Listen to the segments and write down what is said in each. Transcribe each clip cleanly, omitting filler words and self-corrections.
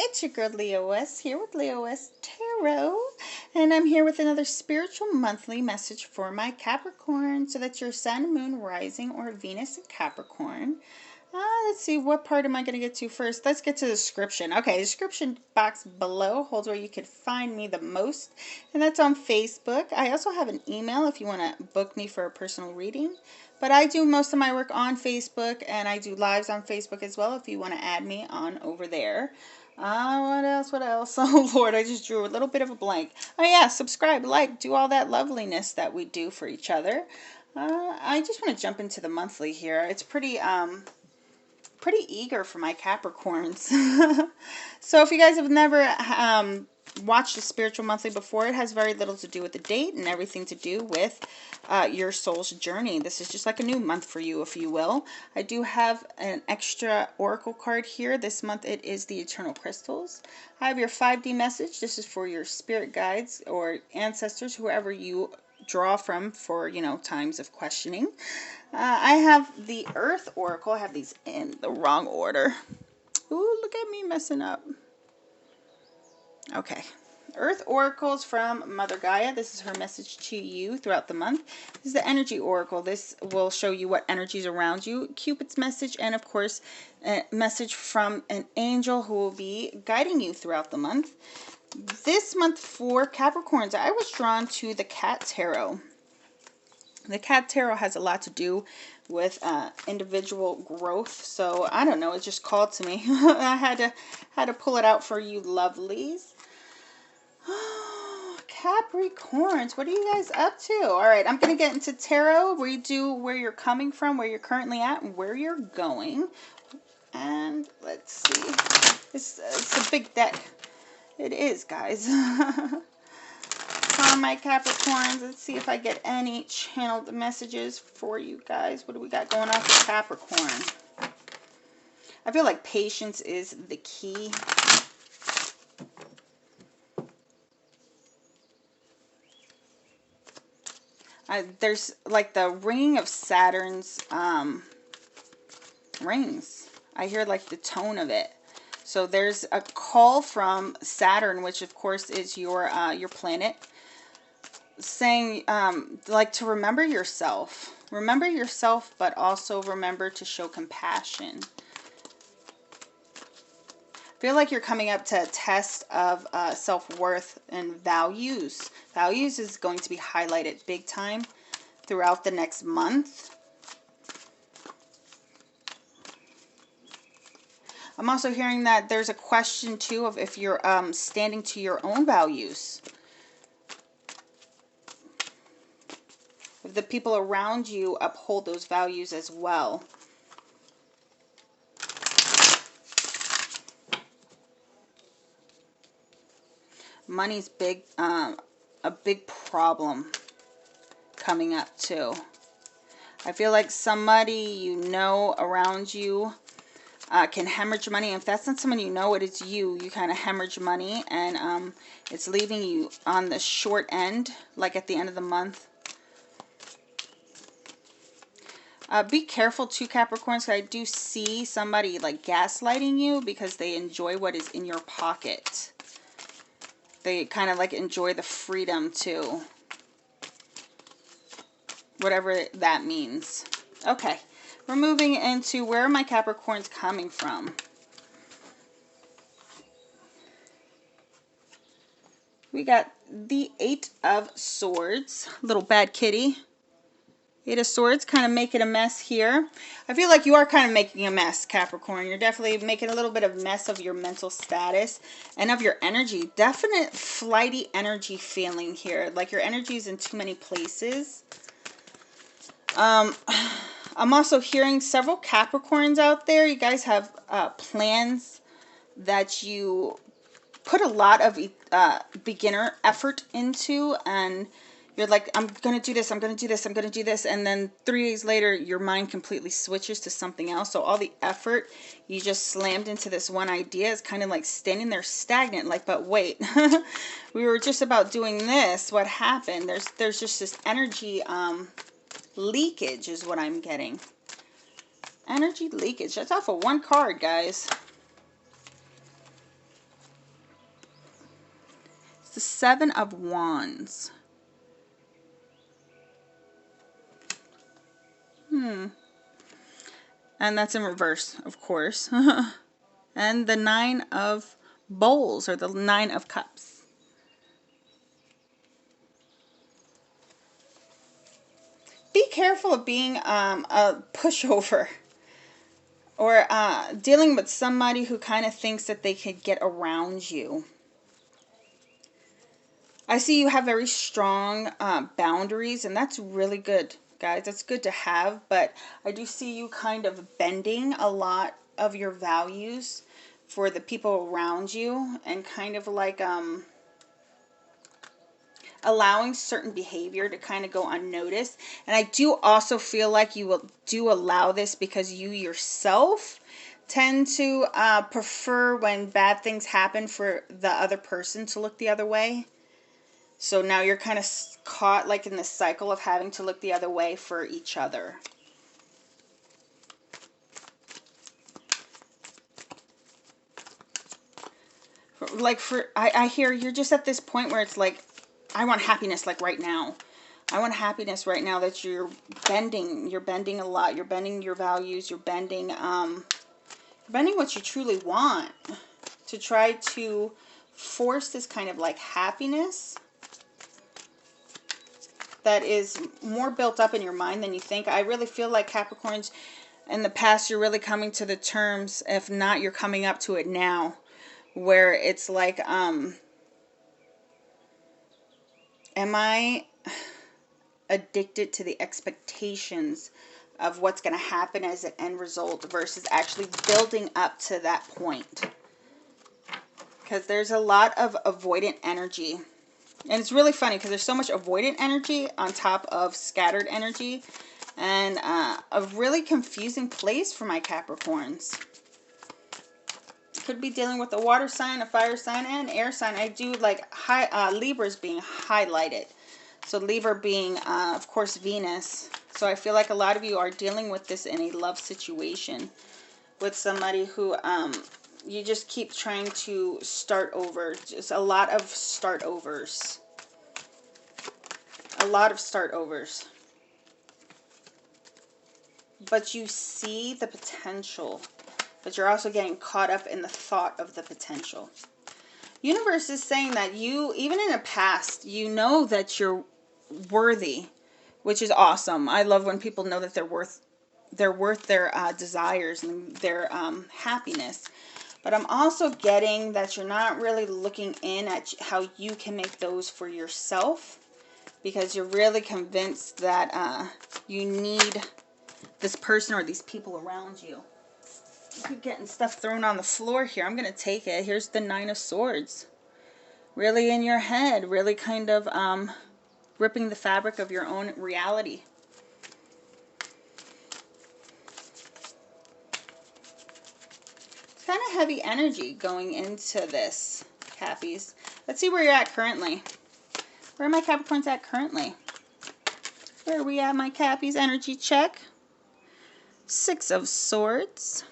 It's your girl Leoess here with Leoess Tarot, and I'm here with another spiritual monthly message for my Capricorn. So that's your Sun, Moon, Rising, or Venus in Capricorn. Let's see, what part am I going to get to first? Let's get to the description. Okay, the description box below holds where you can find me the most, and that's on Facebook. I also have an email if you want to book me for a personal reading. But I do most of my work on Facebook, and I do lives on Facebook as well if you want to add me on over there. What else? What else? Oh, Lord, I just drew a little bit of a blank. Oh, yeah, subscribe, like, do all that loveliness that we do for each other. I just want to jump into the monthly here. It's pretty eager for my Capricorns. So if you guys have never watched the Spiritual Monthly before, it has very little to do with the date and everything to do with your soul's journey. This is just like a new month for you, if you will. I do have an extra oracle card here. This month it is the Eternal Crystals. I have your 5D message. This is for your spirit guides or ancestors, whoever you draw from for, times of questioning. I have the Earth Oracle. I have these in the wrong order. Ooh, look at me messing up. Okay. Earth Oracles from Mother Gaia. This is her message to you throughout the month. This is the Energy Oracle. This will show you what energies around you. Cupid's message, and of course, a message from an angel who will be guiding you throughout the month. This month for Capricorns, I was drawn to the Cat Tarot. The Cat Tarot has a lot to do with individual growth, so I don't know, it just called to me. I had to pull it out for you lovelies. Capricorns, what are you guys up to? All right, I'm going to get into tarot, redo where you're coming from, where you're currently at, and where you're going. And let's see. It's a big deck. It is, guys. On my Capricorns, let's see if I get any channeled messages for you guys. What do we got going on for Capricorn? I feel like patience is the key. There's like the ringing of Saturn's rings. I hear like the tone of it. So there's a call from Saturn, which of course is your planet, saying like to remember yourself. Remember yourself, but also remember to show compassion. I feel like you're coming up to a test of self-worth and values. Values is going to be highlighted big time throughout the next month. I'm also hearing that there's a question too of if you're standing to your own values. If the people around you uphold those values as well. Money's big, a big problem coming up too. I feel like somebody you know around you can hemorrhage money. If that's not someone you know, it is you. You kind of hemorrhage money, and it's leaving you on the short end, like at the end of the month. Be careful too, Capricorns. I do see somebody like gaslighting you because they enjoy what is in your pocket. They kind of like enjoy the freedom too. Whatever that means. Okay. We're moving into where are my Capricorns coming from? We got the 8 of Swords. Little bad kitty. 8 of Swords, kind of making a mess here. I feel like you are kind of making a mess, Capricorn. You're definitely making a little bit of mess of your mental status and of your energy. Definite flighty energy feeling here. Like your energy is in too many places. I'm also hearing several Capricorns out there. You guys have plans that you put a lot of beginner effort into, and you're like, I'm going to do this, I'm going to do this, I'm going to do this. And then 3 days later, your mind completely switches to something else. So all the effort you just slammed into this one idea is kind of like standing there stagnant. Like, but wait, we were just about doing this. What happened? There's just this energy leakage is what I'm getting. Energy leakage. That's off of one card, guys. Seven of Wands. And that's in reverse, of course. And the Nine of Bowls, or the Nine of Cups. Be careful of being a pushover, or dealing with somebody who kind of thinks that they could get around you. I see you have very strong boundaries, and that's really good, guys. That's good to have, but I do see you kind of bending a lot of your values for the people around you, and kind of like allowing certain behavior to kind of go unnoticed. And I do also feel like you will allow this because you yourself tend to prefer when bad things happen for the other person to look the other way. So now you're kind of caught like in this cycle of having to look the other way for each other. Like I hear you're just at this point where it's like, I want happiness like right now. I want happiness right now, that you're bending a lot. You're bending your values. You're bending what you truly want to try to force this kind of like happiness that is more built up in your mind than you think. I really feel like Capricorns, in the past, you're really coming to the terms, if not, you're coming up to it now, where it's like, am I addicted to the expectations of what's going to happen as an end result versus actually building up to that point? Because there's a lot of avoidant energy. And it's really funny because there's so much avoidant energy on top of scattered energy. And a really confusing place for my Capricorns. Could be dealing with a water sign, a fire sign, and air sign. I do like Libra's being highlighted. So Libra being, of course, Venus. So I feel like a lot of you are dealing with this in a love situation with somebody who you just keep trying to start over. Just a lot of start overs. A lot of start overs. But you see the potential. But you're also getting caught up in the thought of the potential. Universe is saying that you, even in the past, you know that you're worthy, which is awesome. I love when people know that they're worth their desires and their happiness. But I'm also getting that you're not really looking in at how you can make those for yourself, because you're really convinced that you need this person or these people around you. I keep getting stuff thrown on the floor here. I'm going to take it. Here's the Nine of Swords. Really in your head. Really kind of ripping the fabric of your own reality. It's kind of heavy energy going into this, Cappies. Let's see where you're at currently. Where are my Capricorns at currently? Where are we at, my Cappies? Energy check. Six of Swords.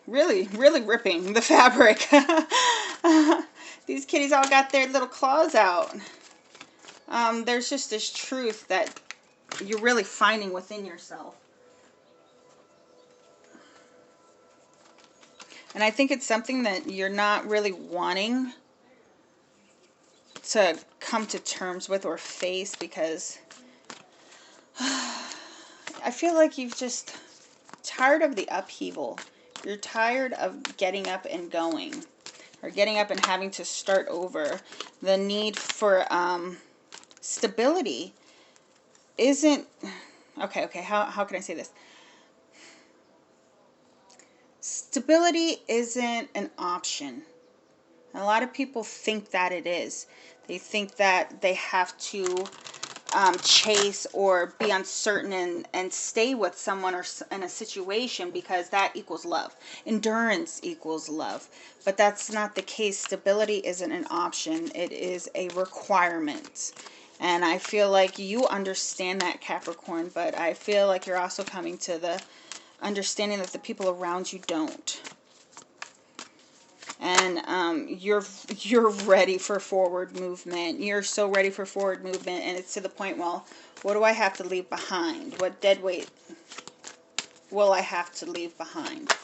Really, really ripping the fabric. These kitties all got their little claws out. There's just this truth that you're really finding within yourself. And I think it's something that you're not really wanting to come to terms with or face, because I feel like you've just tired of the upheaval. You're tired of getting up and going, or getting up and having to start over. The need for stability isn't... Okay, how can I say this? Stability isn't an option. A lot of people think that it is. They think that they have to chase or be uncertain and stay with someone or in a situation because that equals love. Endurance equals love. But that's not the case. Stability isn't an option. It is a requirement. And I feel like you understand that, Capricorn, but I feel like you're also coming to the understanding that the people around you don't. And you're ready for forward movement. You're so ready for forward movement, and it's to the point, well, what do I have to leave behind? What dead weight will I have to leave behind?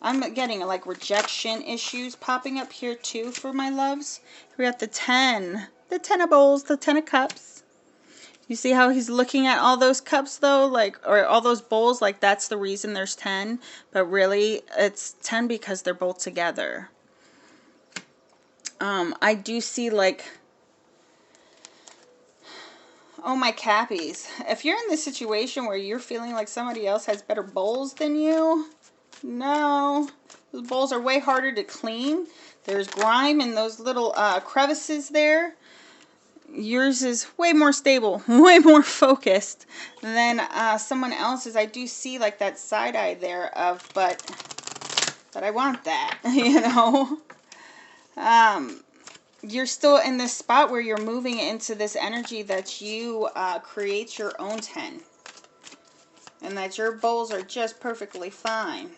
I'm getting like rejection issues popping up here too for my loves. We got the 10 of bowls, the 10 of cups. You see how he's looking at all those cups though, like, or all those bowls, like that's the reason there's 10, but really it's 10 because they're both together. I do see like, oh my Cappies, if you're in this situation where you're feeling like somebody else has better bowls than you, no, those bowls are way harder to clean. There's grime in those little crevices there. Yours is way more stable, way more focused than someone else's. I do see like that side eye there of, but I want that, you know. You're still in this spot where you're moving into this energy that you create your own 10. And that your bowls are just perfectly fine.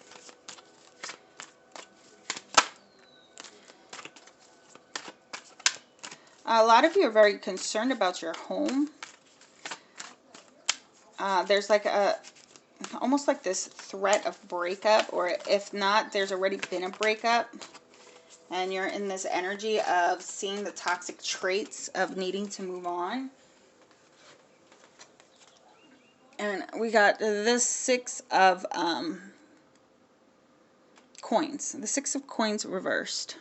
A lot of you are very concerned about your home. There's like almost like this threat of breakup, or if not, there's already been a breakup. And you're in this energy of seeing the toxic traits of needing to move on. And we got the 6 of coins. The 6 of coins reversed.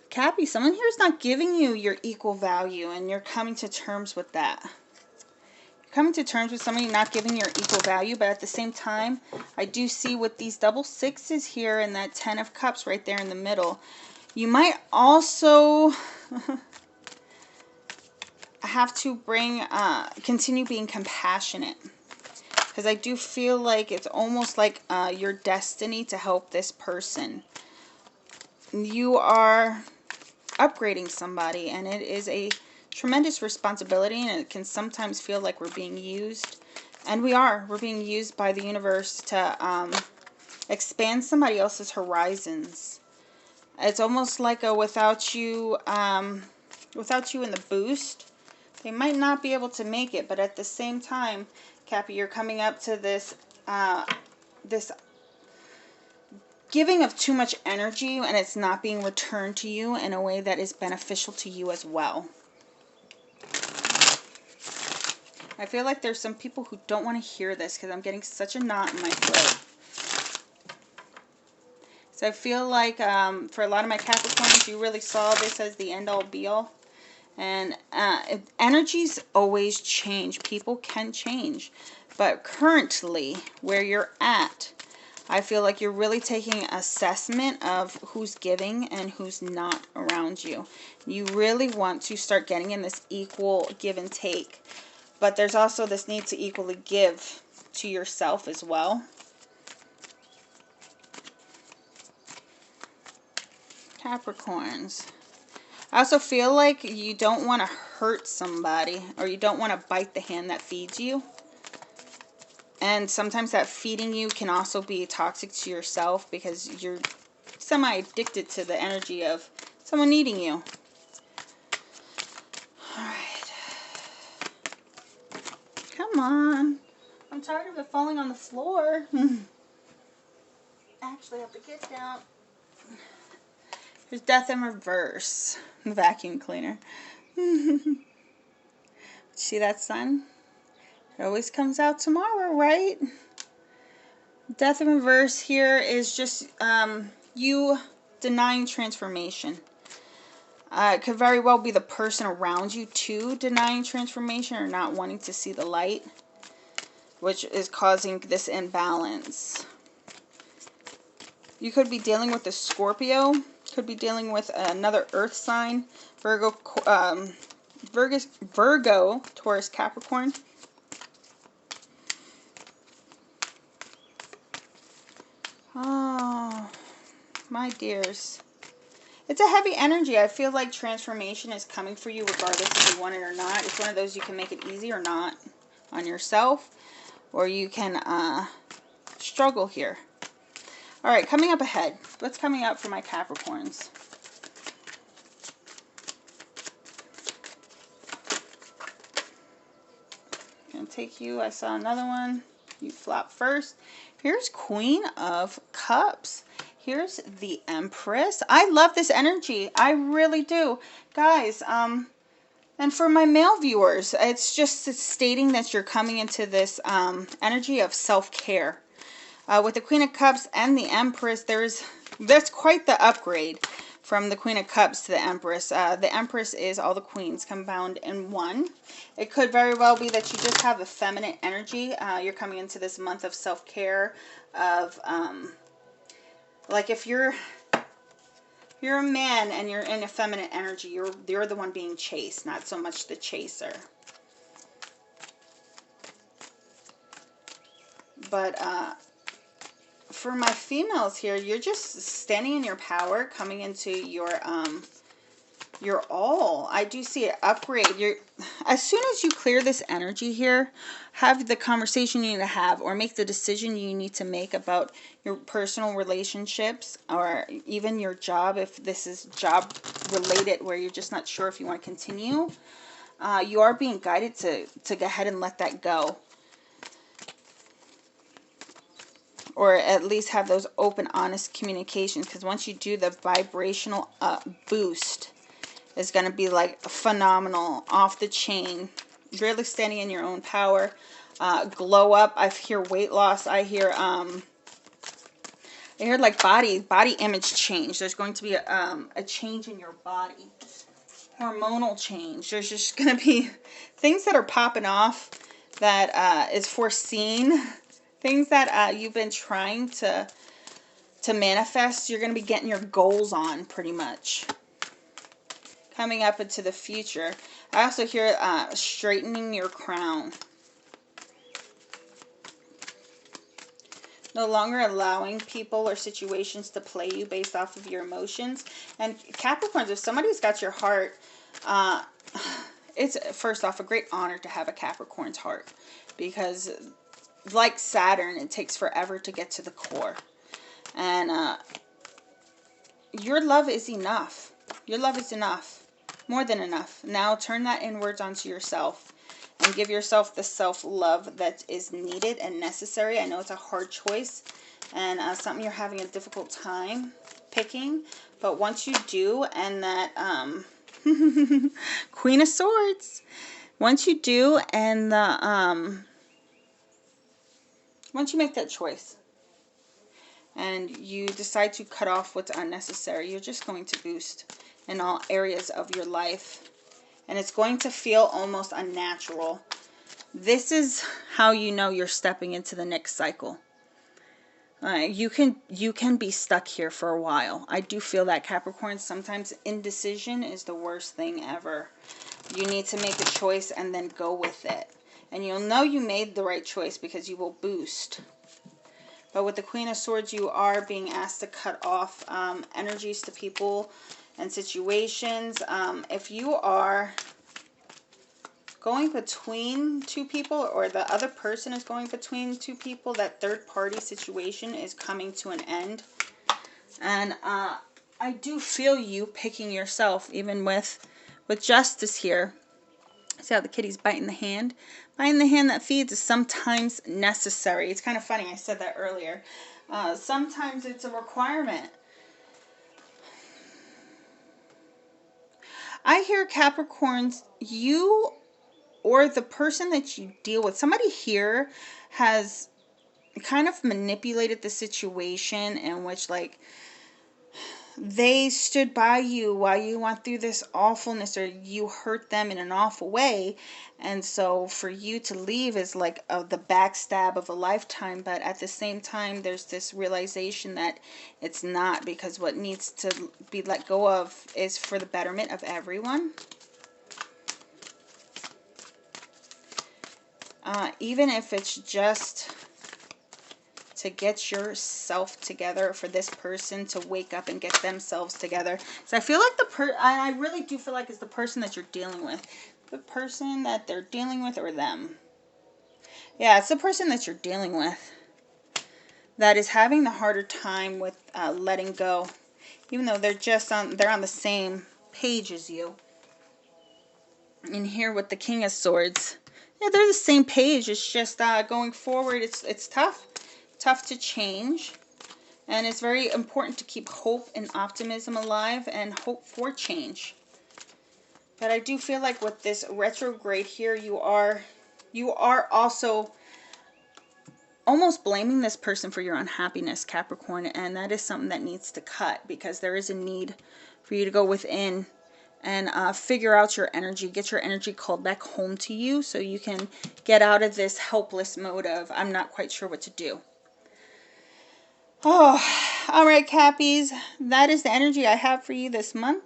Cappy, someone here is not giving you your equal value, and you're coming to terms with that. You're coming to terms with somebody not giving your equal value, but at the same time, I do see with these double 6s here and that 10 of cups right there in the middle, you might also have to continue being compassionate. Because I do feel like it's almost like your destiny to help this person. You are upgrading somebody, and it is a tremendous responsibility, and it can sometimes feel like we're being used. And we're being used by the universe to expand somebody else's horizons. It's almost like without you in the boost, they might not be able to make it. But at the same time, Cappy, you're coming up to this this giving of too much energy, and it's not being returned to you in a way that is beneficial to you as well. I feel like there's some people who don't want to hear this because I'm getting such a knot in my throat. So I feel like for a lot of my Capricorns, you really saw this as the end-all be-all. And energies always change. People can change. But currently, where you're at, I feel like you're really taking an assessment of who's giving and who's not around you. You really want to start getting in this equal give and take. But there's also this need to equally give to yourself as well. Capricorns. I also feel like you don't want to hurt somebody, or you don't want to bite the hand that feeds you. And sometimes that feeding you can also be toxic to yourself because you're semi-addicted to the energy of someone needing you. Alright. Come on. I'm tired of it falling on the floor. I actually have to get down. There's death in reverse. The vacuum cleaner. See that sun? It always comes out tomorrow, right? Death in reverse here is just you denying transformation. It could very well be the person around you too denying transformation or not wanting to see the light, which is causing this imbalance. You could be dealing with a Scorpio, could be dealing with another earth sign, Virgo, Taurus, Capricorn. Oh, my dears. It's a heavy energy. I feel like transformation is coming for you regardless if you want it or not. It's one of those you can make it easy or not. on yourself, or you can struggle here. All right, coming up ahead. What's coming up for my Capricorns? Gonna take you. I saw another one. You flop first. Here's Queen of Cups. Here's the Empress. I love this energy. I really do. Guys, and for my male viewers, it's stating that you're coming into this energy of self-care. With the Queen of Cups and the Empress, that's quite the upgrade from the Queen of Cups to the Empress. The Empress is all the queens combined in one. It could very well be that you just have a feminine energy. You're coming into this month of self-care, of like if you're a man and you're in a feminine energy, you're the one being chased, not so much the chaser. But for my females here, you're just standing in your power, coming into your all. I do see an upgrade. As soon as you clear this energy here, have the conversation you need to have, or make the decision you need to make about your personal relationships, or even your job, if this is job related where you're just not sure if you want to continue. You are being guided to go ahead and let that go. Or at least have those open, honest communications. Because once you do, the vibrational boost is going to be like phenomenal, off the chain. Really standing in your own power. Glow up. I hear weight loss. I hear like body image change. There's going to be a change in your body. Hormonal change. There's just going to be things that are popping off that is foreseen. Things that you've been trying to manifest, you're going to be getting your goals on, pretty much. Coming up into the future. I also hear straightening your crown. No longer allowing people or situations to play you based off of your emotions. And Capricorns, if somebody's got your heart, it's, first off, a great honor to have a Capricorn's heart. Because like Saturn, it takes forever to get to the core. And your love is enough. Your love is enough. More than enough. Now turn that inwards onto yourself. And give yourself the self-love that is needed and necessary. I know it's a hard choice. And something you're having a difficult time picking. But once you do, and that Queen of Swords. Once you do, and the once you make that choice and you decide to cut off what's unnecessary, you're just going to boost in all areas of your life. And it's going to feel almost unnatural. This is how you know you're stepping into the next cycle. You can be stuck here for a while. I do feel that, Capricorn. Sometimes indecision is the worst thing ever. You need to make a choice and then go with it. And you'll know you made the right choice because you will boost. But with the Queen of Swords, you are being asked to cut off energies to people and situations. If you are going between two people, or the other person is going between two people, that third party situation is coming to an end. And I do feel you picking yourself, even with justice here. See how the kitty's biting the hand? Biting the hand that feeds is sometimes necessary. It's kind of funny. I said that earlier. Sometimes it's a requirement. I hear, Capricorns, you or the person that you deal with, somebody here has kind of manipulated the situation in which, like, they stood by you while you went through this awfulness, or you hurt them in an awful way. And so for you to leave is like the backstab of a lifetime. But at the same time, there's this realization that it's not, because what needs to be let go of is for the betterment of everyone. Even if it's just to get yourself together, for this person to wake up and get themselves together. So I feel like I really do feel like it's the person that you're dealing with. The person that they're dealing with, or them. Yeah, it's the person that you're dealing with that is having the harder time with letting go, even though they're on the same page as you. And here with the King of Swords, yeah, they're the same page. It's just going forward, it's tough to change. And it's very important to keep hope and optimism alive and hope for change. But I do feel like with this retrograde here, you are also almost blaming this person for your unhappiness, Capricorn. And that is something that needs to cut, because there is a need for you to go within and figure out your energy, get your energy called back home to you so you can get out of this helpless mode of, I'm not quite sure what to do. Oh, all right, Cappies. That is the energy I have for you this month.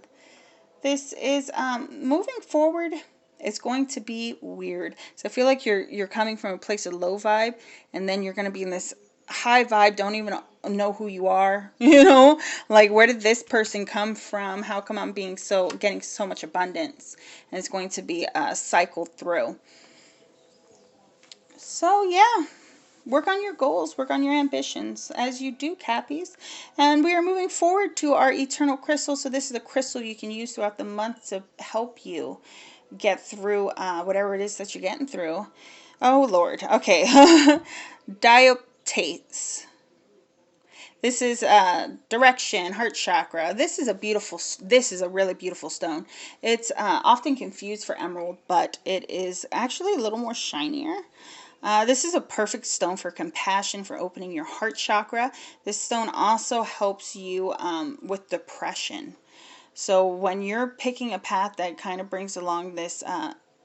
This is moving forward. It's going to be weird. So I feel like you're coming from a place of low vibe, and then you're going to be in this high vibe. Don't even know who you are. You know, like, where did this person come from? How come I'm getting so much abundance? And it's going to be cycled through. So yeah. Work on your goals, work on your ambitions, as you do, Cappies. And we are moving forward to our eternal crystal. So this is a crystal you can use throughout the month to help you get through whatever it is that you're getting through. Oh, Lord. Okay. Dioptates. This is direction, heart chakra. This is a really beautiful stone. It's often confused for emerald, but it is actually a little more shinier. This is a perfect stone for compassion, for opening your heart chakra. This stone also helps you with depression. So when you're picking a path that kind of brings along this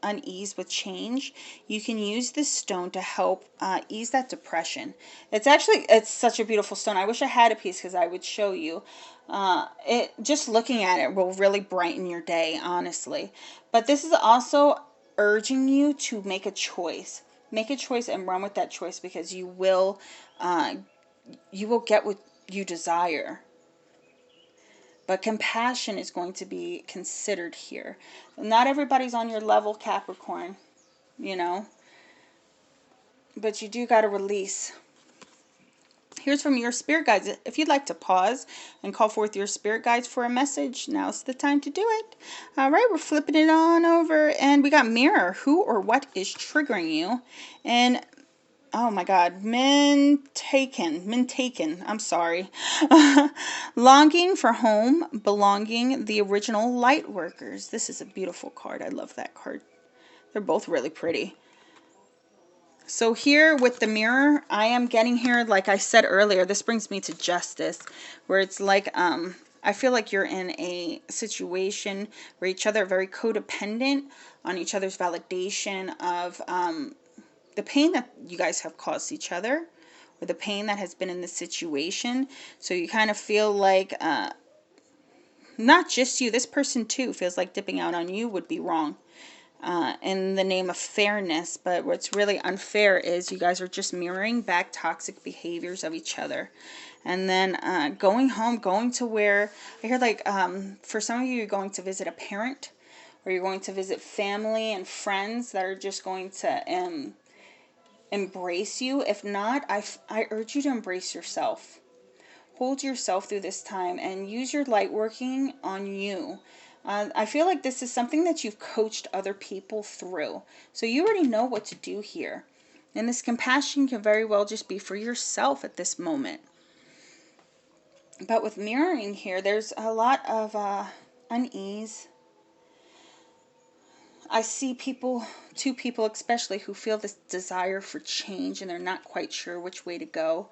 unease with change, you can use this stone to help ease that depression. It's such a beautiful stone. I wish I had a piece because I would show you. Just looking at it will really brighten your day, honestly. But this is also urging you to make a choice. Make a choice and run with that choice, because you will get what you desire. But compassion is going to be considered here. Not everybody's on your level, Capricorn, you know. But you do got to release. Here's from your spirit guides. If you'd like to pause and call forth your spirit guides for a message, now's the time to do it. All right, we're flipping it on over. And we got mirror. Who or what is triggering you? And oh my God, Mintaken, I'm sorry. Longing for home, belonging, the original light workers. This is a beautiful card. I love that card. They're both really pretty. So here with the mirror, I am getting here, like I said earlier, this brings me to justice, where it's like, I feel like you're in a situation where each other are very codependent on each other's validation of, the pain that you guys have caused each other, or the pain that has been in the situation. So you kind of feel like, not just you, this person too feels like dipping out on you would be wrong in the name of fairness. But what's really unfair is you guys are just mirroring back toxic behaviors of each other. And then going home, going to where, I hear like for some of you, you're going to visit a parent, or you're going to visit family and friends that are just going to embrace you. If not, I urge you to embrace yourself. Hold yourself through this time and use your light working on you. I feel like this is something that you've coached other people through. So you already know what to do here. And this compassion can very well just be for yourself at this moment. But with mirroring here, there's a lot of unease. I see two people especially, who feel this desire for change and they're not quite sure which way to go.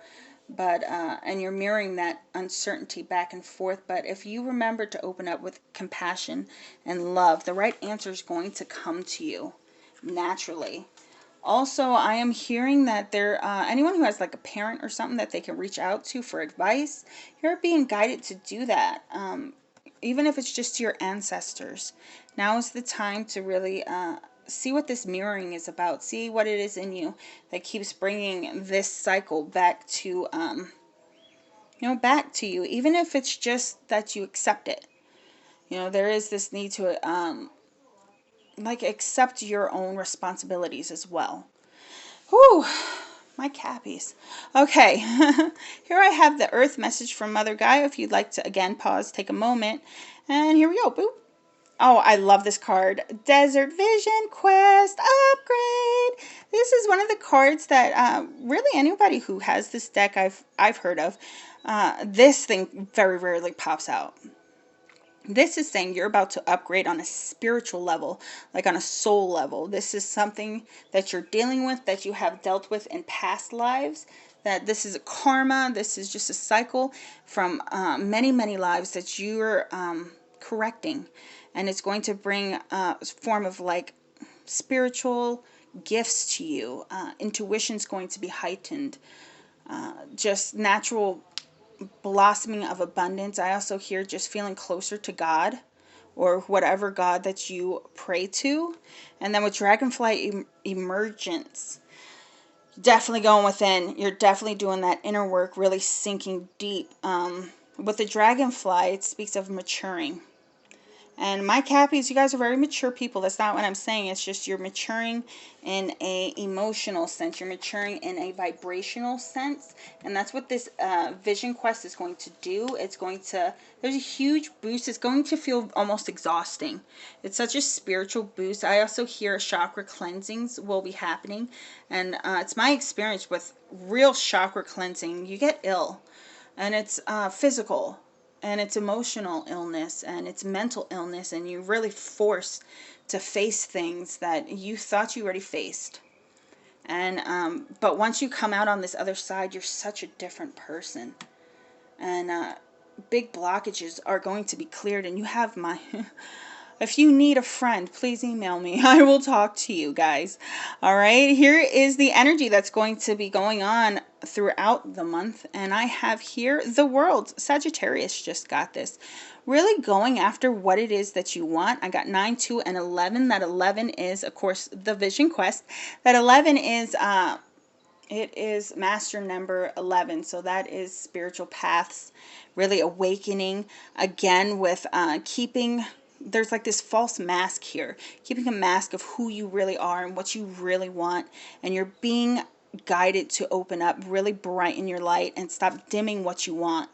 But, and you're mirroring that uncertainty back and forth. But if you remember to open up with compassion and love, the right answer is going to come to you naturally. Also, I am hearing that anyone who has like a parent or something that they can reach out to for advice, you're being guided to do that. Even if it's just your ancestors. Now is the time to really see what this mirroring is about. See what it is in you that keeps bringing this cycle back to, back to you. Even if it's just that you accept it. There is this need to, accept your own responsibilities as well. Whew, my cappies. Okay, here I have the Earth message from Mother Gaia. If you'd like to, again, pause, take a moment. And here we go. Boop. Oh, I love this card. Desert Vision Quest Upgrade. This is one of the cards that really anybody who has this deck I've heard of. This thing very rarely pops out. This is saying you're about to upgrade on a spiritual level, like on a soul level. This is something that you're dealing with, that you have dealt with in past lives. That this is a karma. This is just a cycle from many, many lives that you're correcting. And it's going to bring a form of like spiritual gifts to you. Intuition's going to be heightened. Just natural blossoming of abundance. I also hear just feeling closer to God or whatever God that you pray to. And then with Dragonfly Emergence, definitely going within. You're definitely doing that inner work, really sinking deep. With the Dragonfly, it speaks of maturing. And my Cappies, you guys are very mature people. That's not what I'm saying. It's just you're maturing in a emotional sense. You're maturing in a vibrational sense. And that's what this Vision Quest is going to do. It's going to, there's a huge boost. It's going to feel almost exhausting. It's such a spiritual boost. I also hear chakra cleansings will be happening. And it's my experience with real chakra cleansing. You get ill. And it's physical. And it's emotional illness and it's mental illness, and you're really forced to face things that you thought you already faced. And but once you come out on this other side, you're such a different person. And big blockages are going to be cleared, and you have my if you need a friend, please email me. I will talk to you guys. All right, here is the energy that's going to be going on throughout the month. And I have here the World. Sagittarius just got this. Really going after what it is that you want. I got 9, 2, and 11. That 11 is, of course, the Vision Quest. That 11 is... it is master number 11, so that is spiritual paths, really awakening, again, with keeping, there's like this false mask here, keeping a mask of who you really are and what you really want, and you're being guided to open up, really brighten your light, and stop dimming what you want.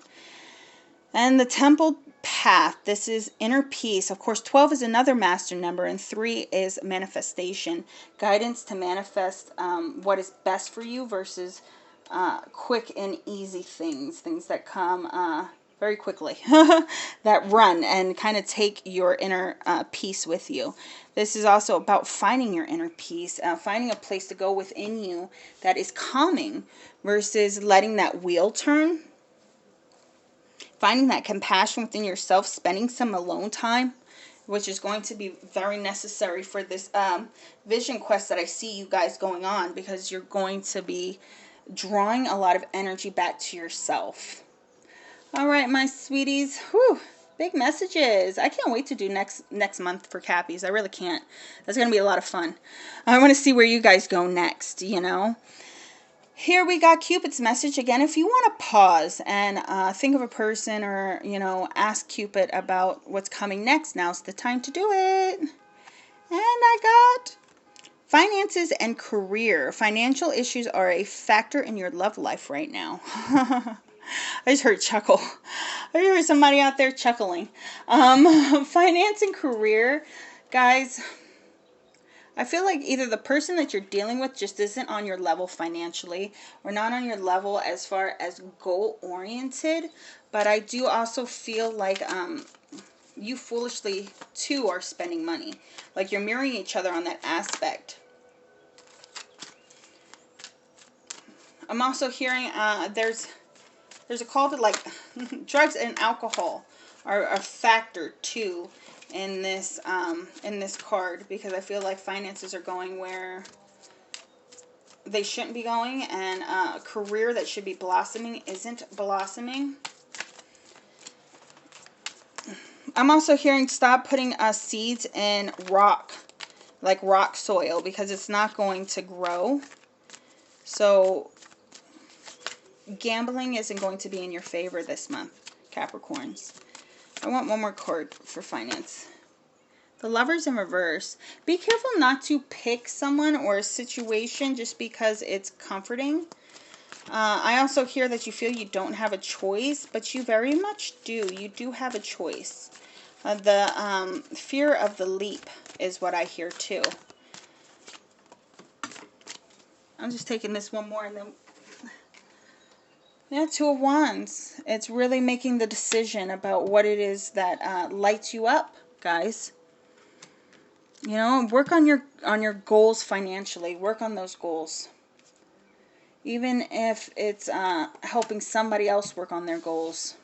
And the Temple Path, this is inner peace. Of course, 12 is another master number, and 3 is manifestation. Guidance to manifest what is best for you versus quick and easy things. Things that come very quickly, that run and kind of take your inner peace with you. This is also about finding your inner peace, finding a place to go within you that is calming versus letting that wheel turn. Finding that compassion within yourself, spending some alone time, which is going to be very necessary for this Vision Quest that I see you guys going on, because you're going to be drawing a lot of energy back to yourself. All right, my sweeties. Whew, big messages. I can't wait to do next month for Cappies. I really can't. That's going to be a lot of fun. I want to see where you guys go next, you know. Here we got Cupid's message. Again, if you want to pause and think of a person, or, you know, ask Cupid about what's coming next, now's the time to do it. And I got finances and career. Financial issues are a factor in your love life right now. I just heard chuckle. I heard somebody out there chuckling. Finance and career, guys. I feel like either the person that you're dealing with just isn't on your level financially, or not on your level as far as goal-oriented. But I do also feel like you foolishly, too, are spending money. Like you're mirroring each other on that aspect. I'm also hearing there's a call to, like, drugs and alcohol are a factor, too, in this card, because I feel like finances are going where they shouldn't be going, and a career that should be blossoming isn't blossoming. I'm also hearing stop putting seeds in rock, like rock soil, because it's not going to grow. So gambling isn't going to be in your favor this month, Capricorns. I want one more card for finance. The Lover's in reverse. Be careful not to pick someone or a situation just because it's comforting. I also hear that you feel you don't have a choice, but you very much do. You do have a choice. The fear of the leap is what I hear too. I'm just taking this one more and then... Yeah, Two of Wands. It's really making the decision about what it is that lights you up, guys. You know, work on your goals financially. Work on those goals. Even if it's helping somebody else work on their goals.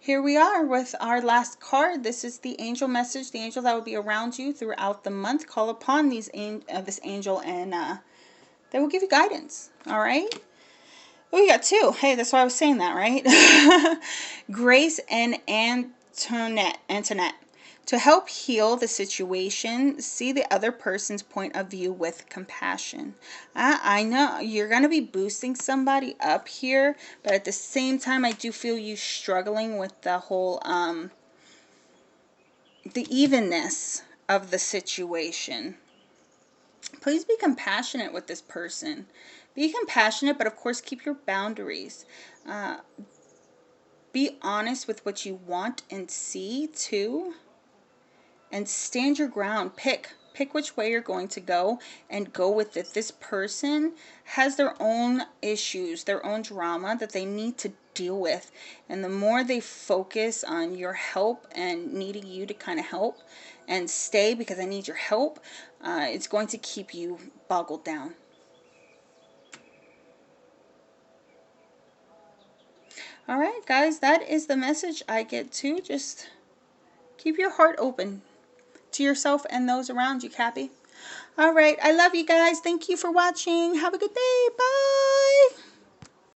Here we are with our last card. This is the angel message, the angel that will be around you throughout the month. Call upon this angel and they will give you guidance. All right? Oh, we got two. Hey, that's why I was saying that, right? Grace and Antoinette. To help heal the situation, see the other person's point of view with compassion. I know you're going to be boosting somebody up here, but at the same time, I do feel you struggling with the whole, the evenness of the situation. Please be compassionate with this person. Be compassionate, but of course, keep your boundaries. Be honest with what you want and see, too. And stand your ground. Pick which way you're going to go and go with it. This person has their own issues, their own drama that they need to deal with. And the more they focus on your help and needing you to kind of help and stay because I need your help, it's going to keep you boggled down. All right, guys, that is the message I get too. Just keep your heart open to yourself and those around you, Cappy. All right. I love you guys. Thank you for watching. Have a good day. Bye.